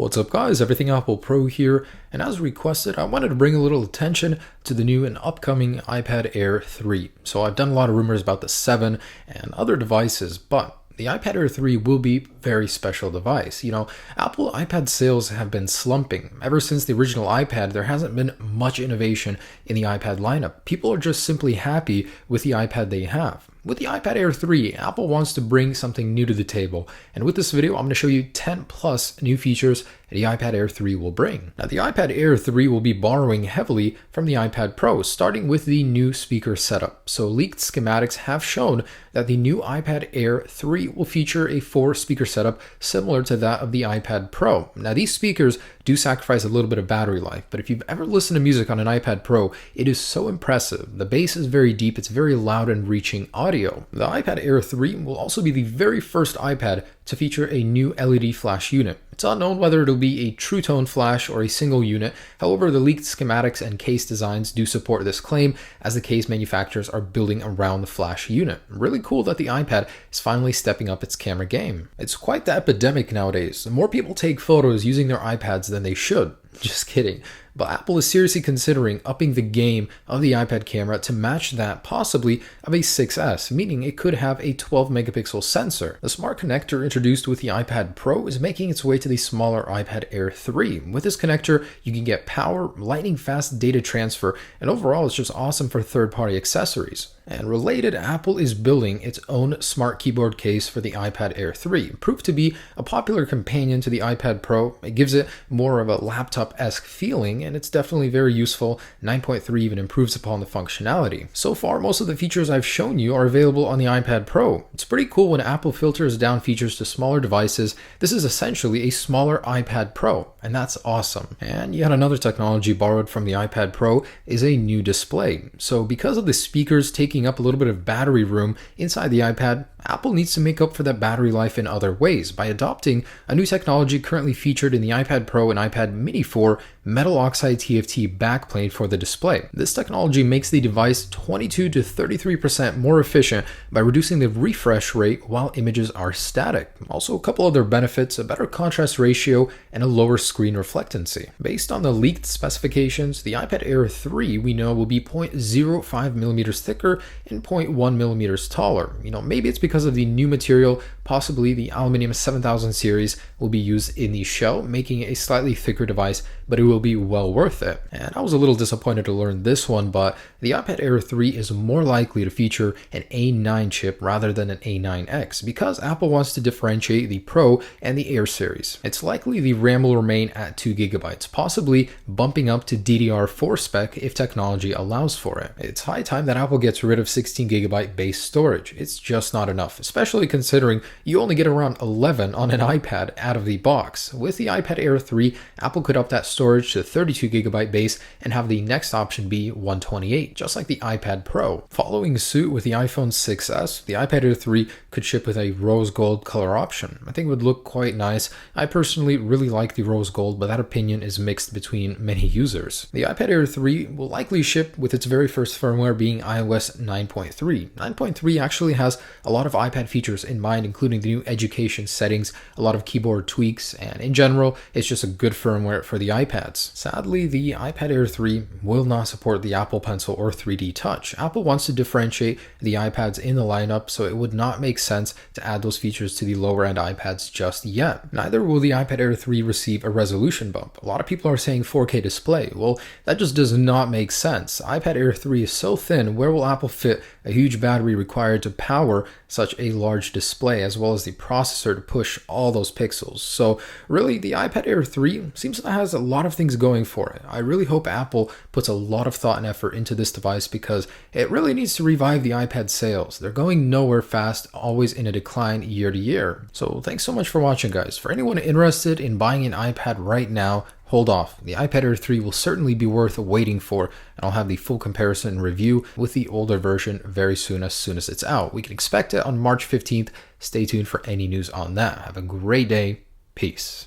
What's up guys, Everything Apple Pro here, and as requested I wanted to bring a little attention to the new and upcoming iPad Air 3. So I've done a lot of rumors about the 7 and other devices, but the iPad Air 3 will be a very special device. You know, Apple iPad sales have been slumping. Ever since the original iPad, there hasn't been much innovation in the iPad lineup. People are just simply happy with the iPad they have. With the iPad Air 3, Apple wants to bring something new to the table, and with this video I'm going to show you 10 plus new features the iPad Air 3 will bring. Now the iPad Air 3 will be borrowing heavily from the iPad Pro, starting with the new speaker setup. So leaked schematics have shown that the new iPad Air 3 will feature a 4-speaker setup similar to that of the iPad Pro. Now these speakers do sacrifice a little bit of battery life, but if you've ever listened to music on an iPad Pro, it is so impressive. The bass is very deep, it's very loud and reaching audio. The iPad Air 3 will also be the very first iPad to feature a new LED flash unit. It's unknown whether it'll be a true tone flash or a single unit. However, the leaked schematics and case designs do support this claim, as the case manufacturers are building around the flash unit. Really cool that the iPad is finally stepping up its camera game. It's quite the epidemic nowadays. More people take photos using their iPads than they should. Just kidding. But Apple is seriously considering upping the game of the iPad camera to match that possibly of a 6S, meaning it could have a 12 megapixel sensor. The smart connector introduced with the iPad Pro is making its way to the smaller iPad Air 3. With this connector, you can get power, lightning fast data transfer, and overall it's just awesome for third-party accessories. And related, Apple is building its own smart keyboard case for the iPad Air 3, proved to be a popular companion to the iPad Pro. It gives it more of a laptop-esque feeling, and it's definitely very useful. 9.3 even improves upon the functionality. So far, most of the features I've shown you are available on the iPad Pro. It's pretty cool when Apple filters down features to smaller devices. This is essentially a smaller iPad Pro, and that's awesome. And yet another technology borrowed from the iPad Pro is a new display. So because of the speakers taking up a little bit of battery room inside the iPad, Apple needs to make up for that battery life in other ways by adopting a new technology currently featured in the iPad Pro and iPad Mini 4, metal oxide TFT backplane for the display. This technology makes the device 22 to 33% more efficient by reducing the refresh rate while images are static. Also a couple other benefits, a better contrast ratio and a lower screen reflectancy. Based on the leaked specifications, the iPad Air 3 we know will be 0.05 millimeters thicker and 0.1 millimeters taller. You know, maybe it's because of the new material, possibly the aluminum 7000 series will be used in the shell, making it a slightly thicker device, but it will be well worth it. And I was a little disappointed to learn this one, but the iPad Air 3 is more likely to feature an A9 chip rather than an A9X because Apple wants to differentiate the Pro and the Air series. It's likely the RAM will remain at 2 GB, possibly bumping up to DDR4 spec if technology allows for it. It's high time that Apple gets rid of 16 GB base storage. It's just not enough, especially considering you only get around 11 on an iPad out of the box. With the iPad Air 3, Apple could up that storage to 32 GB base and have the next option be 128, just like the iPad Pro. Following suit with the iPhone 6S, the iPad Air 3 could ship with a rose gold color option. I think it would look quite nice. I personally really like the rose gold, but that opinion is mixed between many users. The iPad Air 3 will likely ship with its very first firmware being iOS 9.3. 9.3 actually has a lot of iPad features in mind, including the new education settings, a lot of keyboard tweaks, and in general, it's just a good firmware for the iPads. Sadly, the iPad Air 3 will not support the Apple Pencil or 3D Touch. Apple wants to differentiate the iPads in the lineup, so it would not make sense to add those features to the lower end iPads just yet. Neither will the iPad Air 3 receive a resolution bump. A lot of people are saying 4K display. Well, that just does not make sense. iPad Air 3 is so thin, where will Apple fit a huge battery required to power such a large display, as well as the processor to push all those pixels? So really, the iPad Air 3 seems to have a lot of things going for it. I really hope Apple puts a lot of thought and effort into this device because it really needs to revive the iPad sales. They're going nowhere fast, always in a decline year to year. So thanks so much for watching, guys. For anyone interested in buying an iPad right now, hold off. The iPad Air 3 will certainly be worth waiting for, and I'll have the full comparison and review with the older version very soon as it's out. We can expect it on March 15th. Stay tuned for any news on that. Have a great day. Peace.